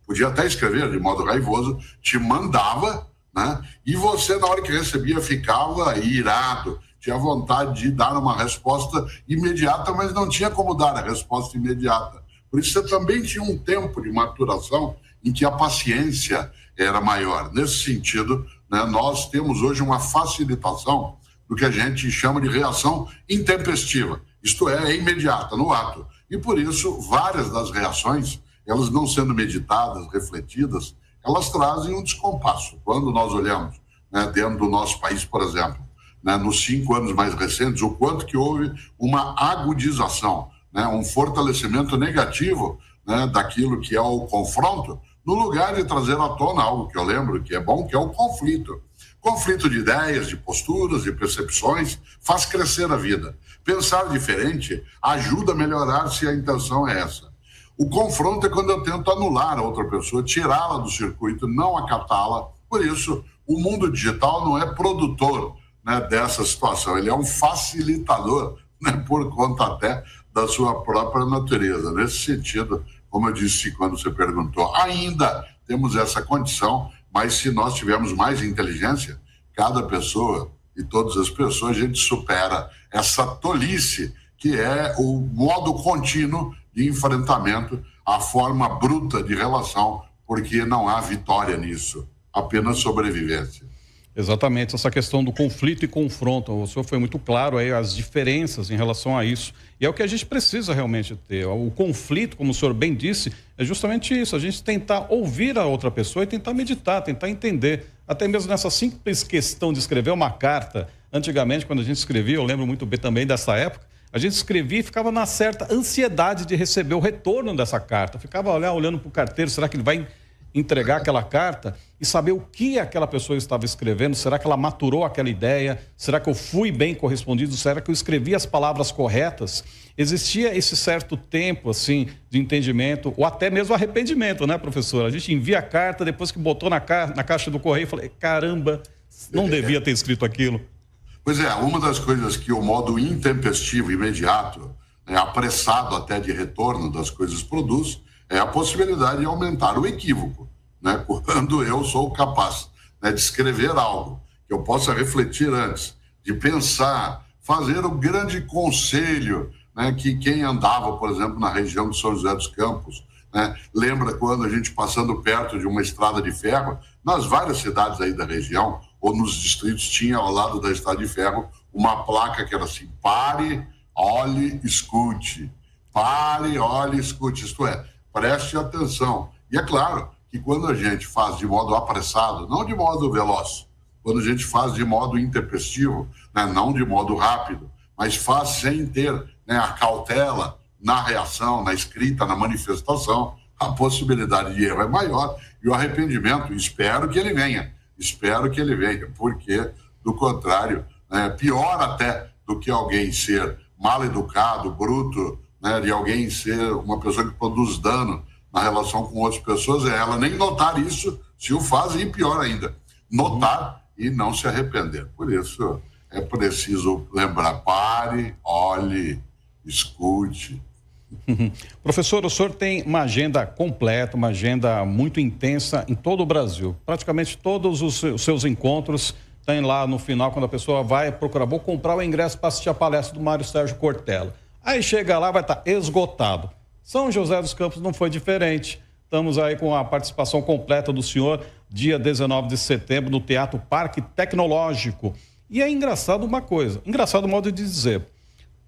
podia até escrever de modo raivoso, te mandava, né? E você, na hora que recebia, ficava irado, tinha vontade de dar uma resposta imediata, mas não tinha como dar a resposta imediata. Por isso você também tinha um tempo de maturação em que a paciência era maior. Nesse sentido, né, nós temos hoje uma facilitação do que a gente chama de reação intempestiva. Isto é imediata, no ato. E por isso, várias das reações, elas não sendo meditadas, refletidas, elas trazem um descompasso. Quando nós olhamos, né, dentro do nosso país, por exemplo, né, nos 5 anos mais recentes, o quanto que houve uma agudização, né, um fortalecimento negativo, né, daquilo que é o confronto, no lugar de trazer à tona algo que eu lembro que é bom, que é o conflito. Conflito de ideias, de posturas, de percepções, faz crescer a vida. Pensar diferente ajuda a melhorar se a intenção é essa. O confronto é quando eu tento anular a outra pessoa, tirá-la do circuito, não acatá-la. Por isso, o mundo digital não é produtor, né, dessa situação, ele é um facilitador, né, por conta até da sua própria natureza. Nesse sentido, como eu disse quando você perguntou, ainda temos essa condição, mas se nós tivermos mais inteligência, cada pessoa e todas as pessoas, a gente supera essa tolice que é o modo contínuo de enfrentamento à forma bruta de relação, porque não há vitória nisso, apenas sobrevivência. Exatamente, essa questão do conflito e confronto, o senhor foi muito claro aí, as diferenças em relação a isso, e é o que a gente precisa realmente ter. O conflito, como o senhor bem disse, é justamente isso, a gente tentar ouvir a outra pessoa e tentar meditar, tentar entender, até mesmo nessa simples questão de escrever uma carta. Antigamente, quando a gente escrevia, eu lembro muito bem também dessa época, a gente escrevia e ficava na certa ansiedade de receber o retorno dessa carta, ficava olhando para o carteiro, será que ele vai entregar aquela carta e saber o que aquela pessoa estava escrevendo, será que ela maturou aquela ideia, será que eu fui bem correspondido, será que eu escrevi as palavras corretas? Existia esse certo tempo, assim, de entendimento, ou até mesmo arrependimento, né, professor? A gente envia a carta, depois que botou na caixa do correio, falei, caramba, não devia ter escrito aquilo. Pois é, uma das coisas que o modo intempestivo, imediato, né, apressado até de retorno das coisas produz, é a possibilidade de aumentar o equívoco, né? Quando eu sou capaz, né, de escrever algo que eu possa refletir antes, de pensar, fazer o grande conselho, né, que quem andava, por exemplo, na região de São José dos Campos, né, lembra quando a gente passando perto de uma estrada de ferro, nas várias cidades aí da região, ou nos distritos, tinha ao lado da estrada de ferro uma placa que era assim, pare, olhe, escute. Pare, olhe, escute. Isto é, preste atenção. E é claro que quando a gente faz de modo apressado, não de modo veloz, quando a gente faz de modo intempestivo, né, não de modo rápido, mas faz sem ter, né, a cautela na reação, na escrita, na manifestação, a possibilidade de erro é maior e o arrependimento, espero que ele venha, porque, do contrário, né, pior até do que alguém ser mal educado, bruto, né, de alguém ser uma pessoa que produz dano na relação com outras pessoas, é ela nem notar isso, se o faz, e pior ainda, notar e não se arrepender. Por isso, é preciso lembrar, pare, olhe, escute. Professor, o senhor tem uma agenda completa, uma agenda muito intensa em todo o Brasil. Praticamente todos os seus encontros tem lá no final, quando a pessoa vai procurar, vou comprar o ingresso para assistir a palestra do Mário Sérgio Cortella. Aí chega lá, vai estar esgotado. São José dos Campos não foi diferente. Estamos aí com a participação completa do senhor, dia 19 de setembro, no Teatro Parque Tecnológico. E é engraçado uma coisa, engraçado modo de dizer.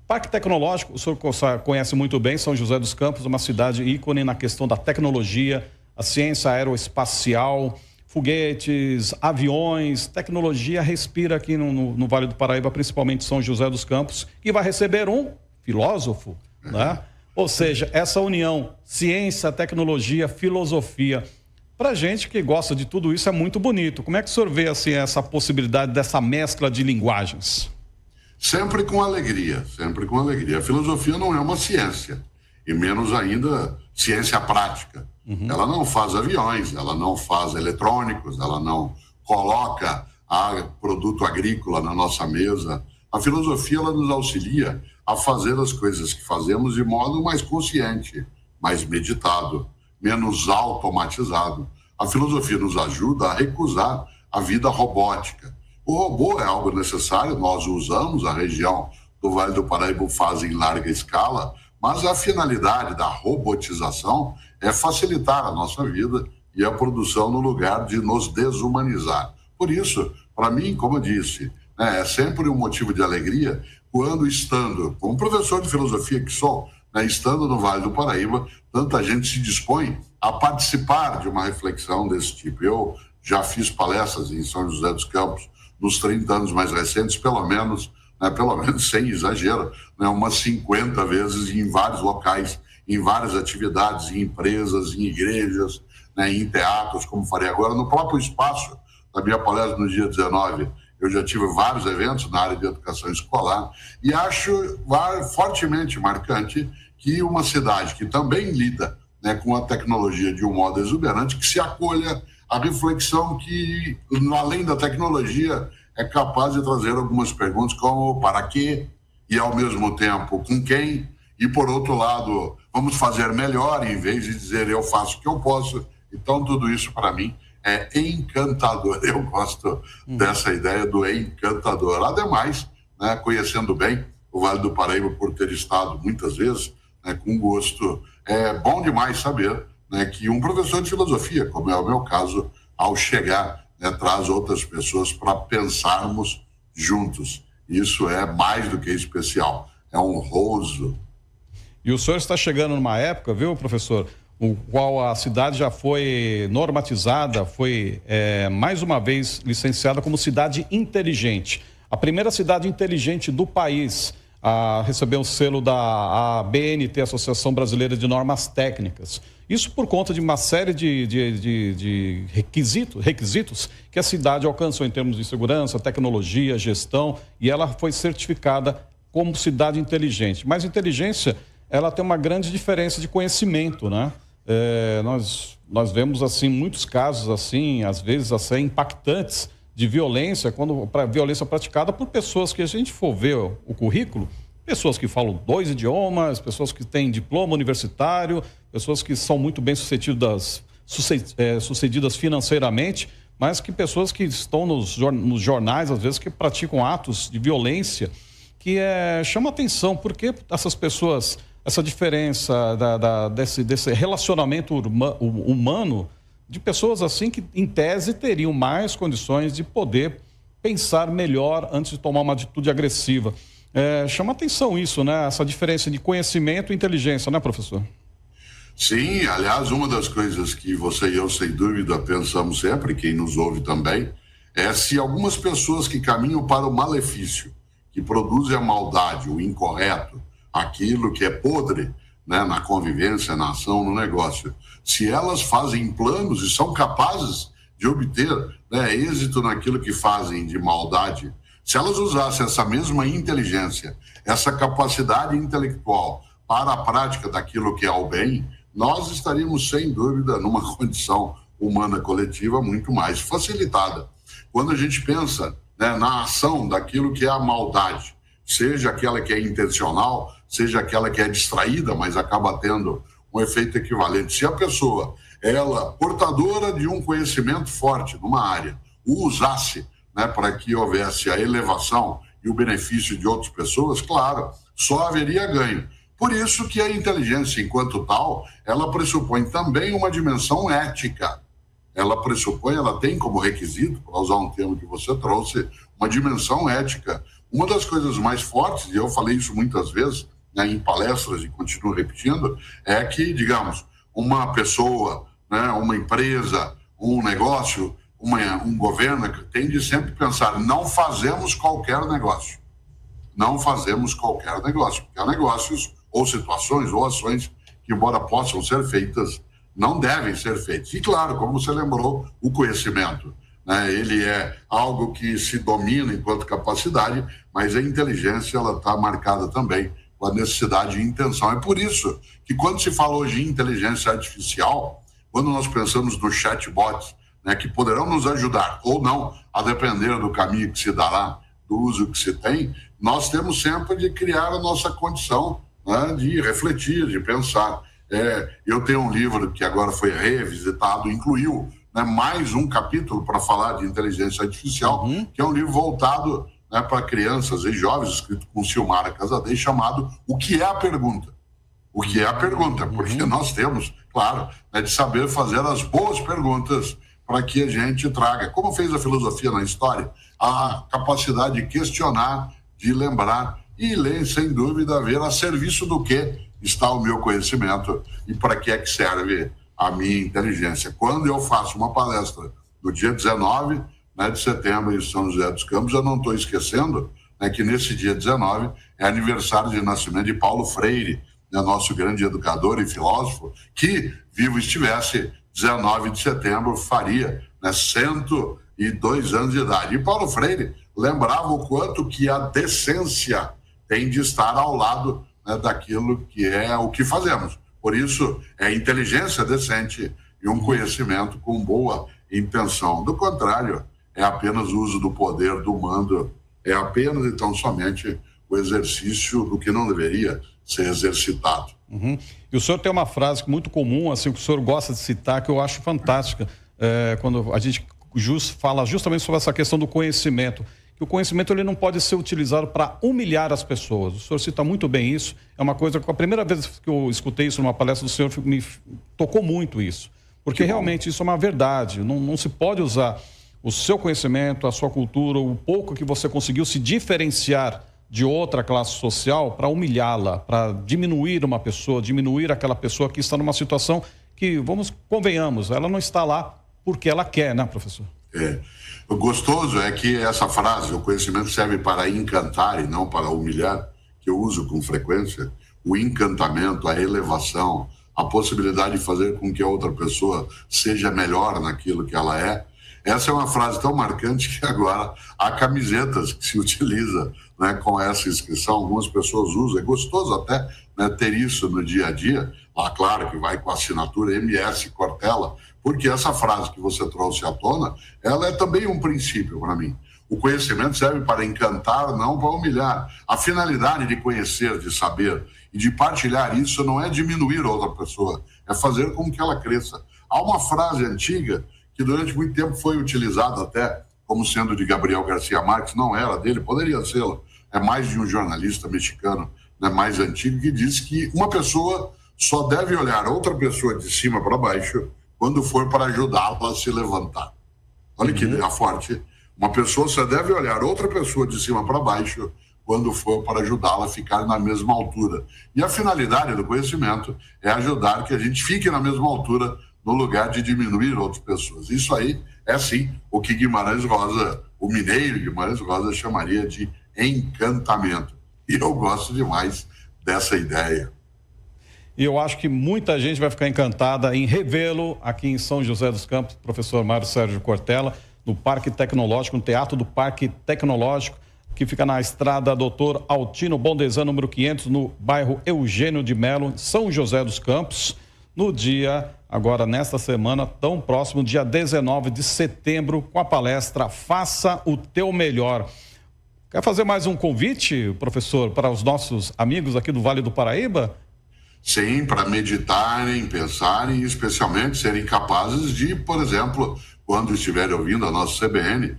Parque Tecnológico, o senhor conhece muito bem, São José dos Campos, uma cidade ícone na questão da tecnologia, a ciência aeroespacial, foguetes, aviões, tecnologia respira aqui no Vale do Paraíba, principalmente São José dos Campos, e vai receber um filósofo, né? Ou seja, essa união, ciência, tecnologia, filosofia, para gente que gosta de tudo isso é muito bonito. Como é que o senhor vê assim, essa possibilidade dessa mescla de linguagens? Sempre com alegria, sempre com alegria. A filosofia não é uma ciência, e menos ainda ciência prática. Ela não faz aviões, ela não faz eletrônicos, ela não coloca produto agrícola na nossa mesa. A filosofia, ela nos auxilia a fazer as coisas que fazemos de modo mais consciente, mais meditado, menos automatizado. A filosofia nos ajuda a recusar a vida robótica. O robô é algo necessário, nós usamos, a região do Vale do Paraíba faz em larga escala, mas a finalidade da robotização é facilitar a nossa vida e a produção no lugar de nos desumanizar. Por isso, para mim, como eu disse, é sempre um motivo de alegria quando, estando como professor de filosofia que sou, estando no Vale do Paraíba, tanta gente se dispõe a participar de uma reflexão desse tipo. Eu já fiz palestras em São José dos Campos nos 30 anos mais recentes, pelo menos sem exagero, umas 50 vezes em vários locais, em várias atividades, em empresas, em igrejas, em teatros, como farei agora. No próprio espaço da minha palestra no dia 19, eu já tive vários eventos na área de educação escolar e acho fortemente marcante que uma cidade que também lida com a tecnologia de um modo exuberante, que se acolha a reflexão que, além da tecnologia, é capaz de trazer algumas perguntas como para quê e, ao mesmo tempo, com quem, e, por outro lado, vamos fazer melhor em vez de dizer eu faço o que eu posso. Então, tudo isso, para mim, é encantador. Eu gosto dessa ideia do encantador. Ademais, conhecendo bem o Vale do Paraíba por ter estado muitas vezes, com gosto, é bom demais saber que um professor de filosofia, como é o meu caso, ao chegar, traz outras pessoas para pensarmos juntos. Isso é mais do que especial, é honroso. E o senhor está chegando numa época, viu, professor, o qual a cidade já foi normatizada, foi mais uma vez licenciada como cidade inteligente. A primeira cidade inteligente do país a receber o selo da ABNT, Associação Brasileira de Normas Técnicas. Isso por conta de uma série de requisitos que a cidade alcançou em termos de segurança, tecnologia, gestão, e ela foi certificada como cidade inteligente. Mas inteligência, ela tem uma grande diferença de conhecimento, né? Nós vemos assim muitos casos assim, às vezes assim impactantes de violência, violência praticada por pessoas que, se a gente for ver o currículo, pessoas que falam 2 idiomas, pessoas que têm diploma universitário, pessoas que são muito bem sucedidas financeiramente, mas que pessoas que estão nos jornais, às vezes, que praticam atos de violência, que chama atenção, porque essas pessoas, essa diferença desse relacionamento humano, de pessoas assim que, em tese, teriam mais condições de poder pensar melhor antes de tomar uma atitude agressiva. Chama atenção isso, né? Essa diferença de conhecimento e inteligência, né, professor? Sim, aliás, uma das coisas que você e eu, sem dúvida, pensamos sempre, quem nos ouve também, é se algumas pessoas que caminham para o malefício, que produzem a maldade, o incorreto, aquilo que é podre, né, na convivência, na ação, no negócio, se elas fazem planos e são capazes de obter, né, êxito naquilo que fazem de maldade, se elas usassem essa mesma inteligência, essa capacidade intelectual para a prática daquilo que é o bem, nós estaríamos, sem dúvida, numa condição humana coletiva muito mais facilitada. Quando a gente pensa, né, na ação daquilo que é a maldade, seja aquela que é intencional, seja aquela que é distraída, mas acaba tendo um efeito equivalente. Se a pessoa, ela, portadora de um conhecimento forte numa área, o usasse, né, para que houvesse a elevação e o benefício de outras pessoas, claro, só haveria ganho. Por isso que a inteligência, enquanto tal, ela pressupõe também uma dimensão ética. Ela pressupõe, ela tem como requisito, para usar um termo que você trouxe, uma dimensão ética. Uma das coisas mais fortes, e eu falei isso muitas vezes, né, em palestras e continuo repetindo, é que, digamos, uma pessoa, né, uma empresa, um negócio, um governo tem de sempre pensar, não fazemos qualquer negócio. Não fazemos qualquer negócio, porque há negócios ou situações ou ações que, embora possam ser feitas, não devem ser feitas. E, claro, como você lembrou, o conhecimento, né, ele é algo que se domina enquanto capacidade, mas a inteligência ela está marcada também com a necessidade de intenção. É por isso que, quando se fala hoje em inteligência artificial, quando nós pensamos nos chatbots, né, que poderão nos ajudar ou não, a depender do caminho que se dará, do uso que se tem, nós temos sempre de criar a nossa condição, né, de refletir, de pensar. Eu tenho um livro que agora foi revisitado, incluiu, né, mais um capítulo para falar de inteligência artificial, que é um livro voltado, né, para crianças e jovens, escrito com Silmara Casadei, chamado O que é a Pergunta? O que é a pergunta? Porque nós temos, claro, né, de saber fazer as boas perguntas para que a gente traga, como fez a filosofia na história, a capacidade de questionar, de lembrar e ler, sem dúvida, ver a serviço do que está o meu conhecimento e para que é que serve a minha inteligência. Quando eu faço uma palestra no dia 19, né, de setembro em São José dos Campos, eu não estou esquecendo, né, que nesse dia 19 é aniversário de nascimento de Paulo Freire, né, nosso grande educador e filósofo, que, vivo estivesse, 19 de setembro faria, né, 102 anos de idade. E Paulo Freire lembrava o quanto que a decência tem de estar ao lado, né, daquilo que é o que fazemos. Por isso, é inteligência decente e um conhecimento com boa intenção. Do contrário, é apenas o uso do poder, do mando, é apenas e tão somente o exercício do que não deveria ser exercitado. E o senhor tem uma frase muito comum, assim, que o senhor gosta de citar, que eu acho fantástica, quando a gente fala justamente sobre essa questão do conhecimento, que o conhecimento ele não pode ser utilizado para humilhar as pessoas. O senhor cita muito bem isso, é uma coisa que a primeira vez que eu escutei isso numa palestra do senhor, me tocou muito isso, porque realmente isso é uma verdade, não se pode usar o seu conhecimento, a sua cultura, o pouco que você conseguiu se diferenciar de outra classe social para humilhá-la, para diminuir uma pessoa, diminuir aquela pessoa que está numa situação que, convenhamos, ela não está lá porque ela quer, né, professor? O gostoso é que essa frase, o conhecimento serve para encantar e não para humilhar, que eu uso com frequência, o encantamento, a elevação, a possibilidade de fazer com que a outra pessoa seja melhor naquilo que ela é. Essa é uma frase tão marcante que agora há camisetas que se utiliza, né, com essa inscrição, algumas pessoas usam, é gostoso até, né, ter isso no dia a dia, lá claro que vai com a assinatura MS Cortella, porque essa frase que você trouxe à tona, ela é também um princípio para mim. O conhecimento serve para encantar, não para humilhar. A finalidade de conhecer, de saber e de partilhar isso não é diminuir outra pessoa, é fazer com que ela cresça. Há uma frase antiga que durante muito tempo foi utilizada até como sendo de Gabriel Garcia Marques, não era dele, poderia ser, é mais de um jornalista mexicano, né, mais antigo, que diz que uma pessoa só deve olhar outra pessoa de cima para baixo quando for para ajudá-la a se levantar. Olha que ideia forte. Uma pessoa só deve olhar outra pessoa de cima para baixo quando for para ajudá-la a ficar na mesma altura. E a finalidade do conhecimento é ajudar que a gente fique na mesma altura no lugar de diminuir outras pessoas. Isso aí é, sim, o que Guimarães Rosa, o mineiro Guimarães Rosa, chamaria de encantamento. E eu gosto demais dessa ideia. E eu acho que muita gente vai ficar encantada em revê-lo aqui em São José dos Campos, professor Mário Sérgio Cortella, no Parque Tecnológico, no Teatro do Parque Tecnológico, que fica na estrada Doutor Altino Bondesan, número 500, no bairro Eugênio de Melo, São José dos Campos, no dia, agora nesta semana, tão próximo, dia 19 de setembro, com a palestra Faça o Teu Melhor. Quer fazer mais um convite, professor, para os nossos amigos aqui do Vale do Paraíba? Sim, para meditarem, pensarem e especialmente serem capazes de, por exemplo, quando estiverem ouvindo a nossa CBN,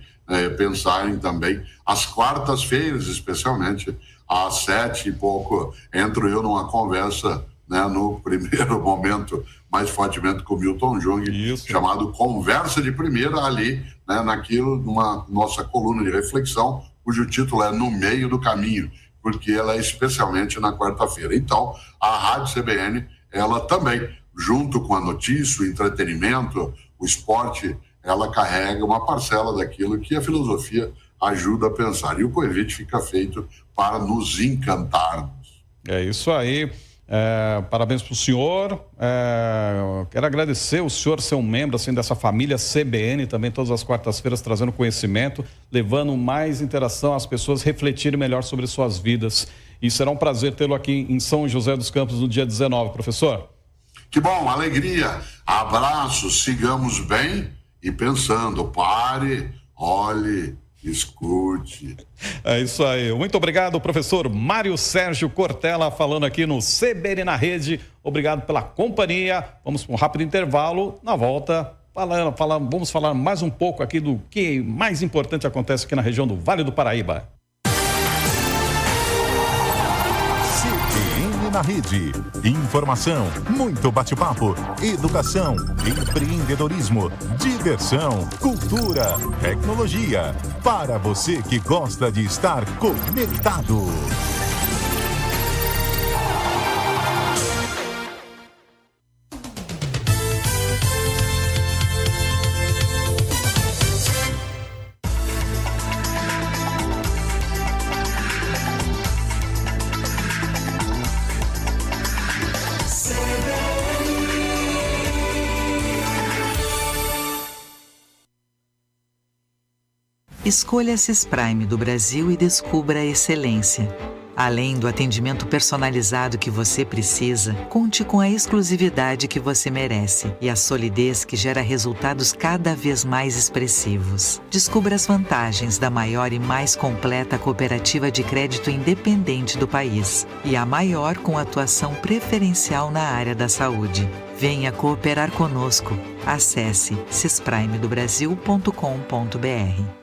pensarem também às quartas-feiras, especialmente às 7 e pouco, entro eu numa conversa, né, no primeiro momento, mais fortemente com o Milton Jung, chamado Conversa de Primeira, ali, né, numa nossa coluna de reflexão, cujo título é No Meio do Caminho, porque ela é especialmente na quarta-feira. Então, a Rádio CBN, ela também, junto com a notícia, o entretenimento, o esporte, ela carrega uma parcela daquilo que a filosofia ajuda a pensar. E o convite fica feito para nos encantarmos. É isso aí. Parabéns para o senhor. Quero agradecer o senhor ser um membro assim, dessa família CBN, também todas as quartas-feiras trazendo conhecimento, levando mais interação às pessoas refletirem melhor sobre suas vidas. E será um prazer tê-lo aqui em São José dos Campos no dia 19, professor. Que bom, alegria. Abraços, sigamos bem e pensando. Pare, olhe, escute. É isso aí. Muito obrigado, professor Mário Sérgio Cortella, falando aqui no CBN na Rede. Obrigado pela companhia. Vamos para um rápido intervalo. Na volta, vamos falar mais um pouco aqui do que mais importante acontece aqui na região do Vale do Paraíba. CBN na Rede. Informação, muito bate-papo, educação, empreendedorismo, diversão, cultura, tecnologia. Para você que gosta de estar conectado. Escolha a Cisprime do Brasil e descubra a excelência. Além do atendimento personalizado que você precisa, conte com a exclusividade que você merece e a solidez que gera resultados cada vez mais expressivos. Descubra as vantagens da maior e mais completa cooperativa de crédito independente do país e a maior com atuação preferencial na área da saúde. Venha cooperar conosco. Acesse cisprimedobrasil.com.br.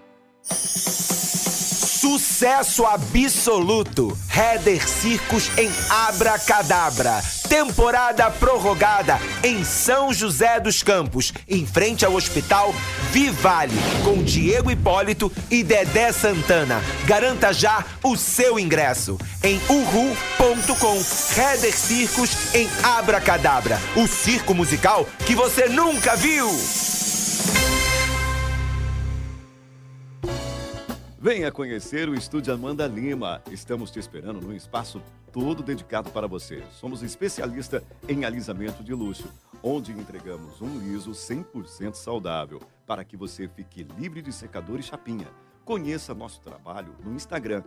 Sucesso absoluto! Heather Circus em Abracadabra. Temporada prorrogada em São José dos Campos, em frente ao Hospital Vivale, com Diego Hipólito e Dedé Santana. Garanta já o seu ingresso em uhu.com. Heather Circus em Abracadabra. O circo musical que você nunca viu! Venha conhecer o Estúdio Amanda Lima. Estamos te esperando num espaço todo dedicado para você. Somos especialistas em alisamento de luxo, onde entregamos um liso 100% saudável, para que você fique livre de secador e chapinha. Conheça nosso trabalho no Instagram,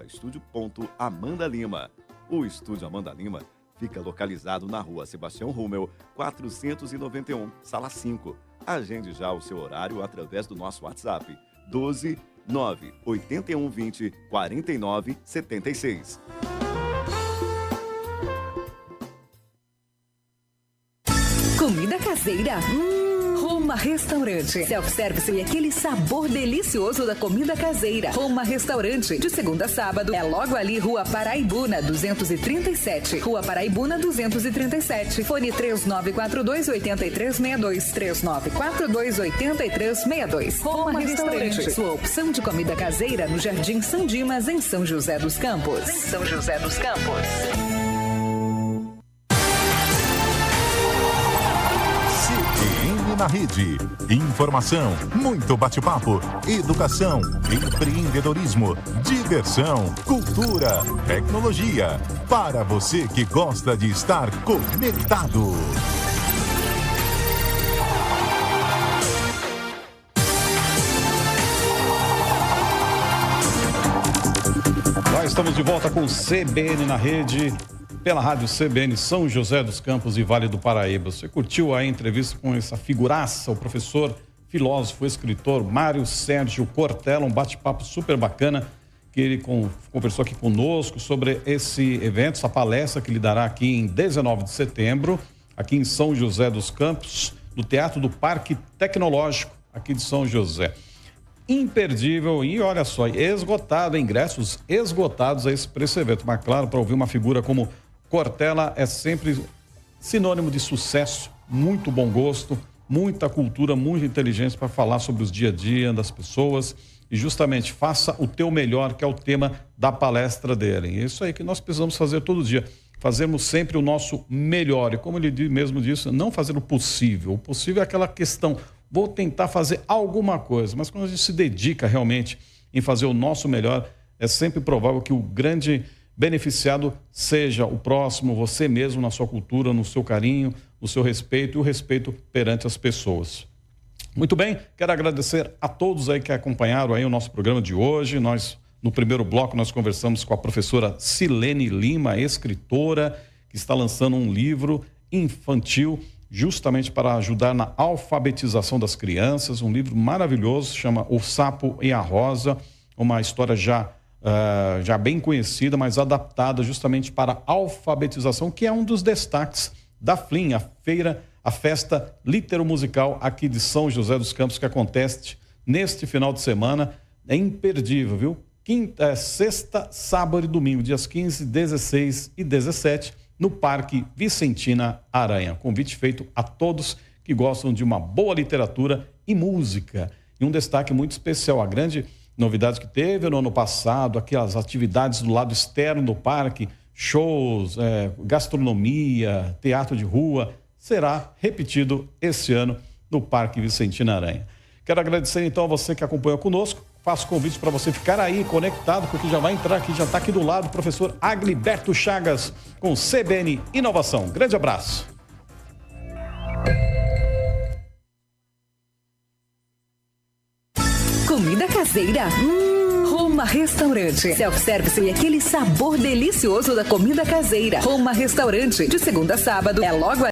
@estúdio.amandalima. O Estúdio Amanda Lima fica localizado na rua Sebastião Rummel, 491, sala 5. Agende já o seu horário através do nosso WhatsApp, 12-98120-4976. Comida caseira? Roma Restaurante. Self-service e aquele sabor delicioso da comida caseira. Roma Restaurante, de segunda a sábado. É logo ali, Rua Paraibuna, 237. Rua Paraibuna, 237. Fone 3942-8362. 3942-8362. Roma Restaurante. Sua opção de comida caseira no Jardim São Dimas, em São José dos Campos. CBN na Rede. Informação, muito bate-papo, educação, empreendedorismo, diversão, cultura, tecnologia. Para você que gosta de estar conectado. Nós estamos de volta com o CBN na Rede, pela rádio CBN São José dos Campos e Vale do Paraíba. Você curtiu a entrevista com essa figuraça, o professor, filósofo, escritor Mário Sérgio Cortella, um bate-papo super bacana, que ele conversou aqui conosco sobre esse evento, essa palestra que ele dará aqui em 19 de setembro, aqui em São José dos Campos, no Teatro do Parque Tecnológico, aqui de São José. Imperdível e olha só, esgotado, ingressos esgotados a para esse evento. Mas claro, para ouvir uma figura como Cortella é sempre sinônimo de sucesso, muito bom gosto, muita cultura, muita inteligência para falar sobre os dia a dia das pessoas e justamente faça o teu melhor, que é o tema da palestra dele. E é isso aí que nós precisamos fazer todo dia. Fazemos sempre o nosso melhor e como ele mesmo disse, não fazer o possível. O possível é aquela questão, vou tentar fazer alguma coisa, mas quando a gente se dedica realmente em fazer o nosso melhor, é sempre provável que o grande beneficiado seja o próximo, você mesmo, na sua cultura, no seu carinho, no seu respeito e o respeito perante as pessoas. Muito bem, quero agradecer a todos aí que acompanharam aí o nosso programa de hoje. No primeiro bloco, nós conversamos com a professora Silene Lima, escritora, que está lançando um livro infantil justamente para ajudar na alfabetização das crianças, um livro maravilhoso, chama O Sapo e a Rosa, uma história já bem conhecida, mas adaptada justamente para a alfabetização, que é um dos destaques da FLIM, a festa litero-musical aqui de São José dos Campos, que acontece neste final de semana. É imperdível, viu? Sexta, sábado e domingo, dias 15, 16 e 17, no Parque Vicentina Aranha. Convite feito a todos que gostam de uma boa literatura e música. E um destaque muito especial, a grande novidade que teve no ano passado, aquelas atividades do lado externo do parque, shows, gastronomia, teatro de rua, será repetido esse ano no Parque Vicentina Aranha. Quero agradecer então a você que acompanhou conosco. Faço convite para você ficar aí conectado, porque já vai entrar aqui, já está aqui do lado o professor Agliberto Chagas com CBN Inovação. Grande abraço. Comida caseira? Roma Restaurante. Self-service e aquele sabor delicioso da comida caseira. Roma Restaurante, de segunda a sábado. É logo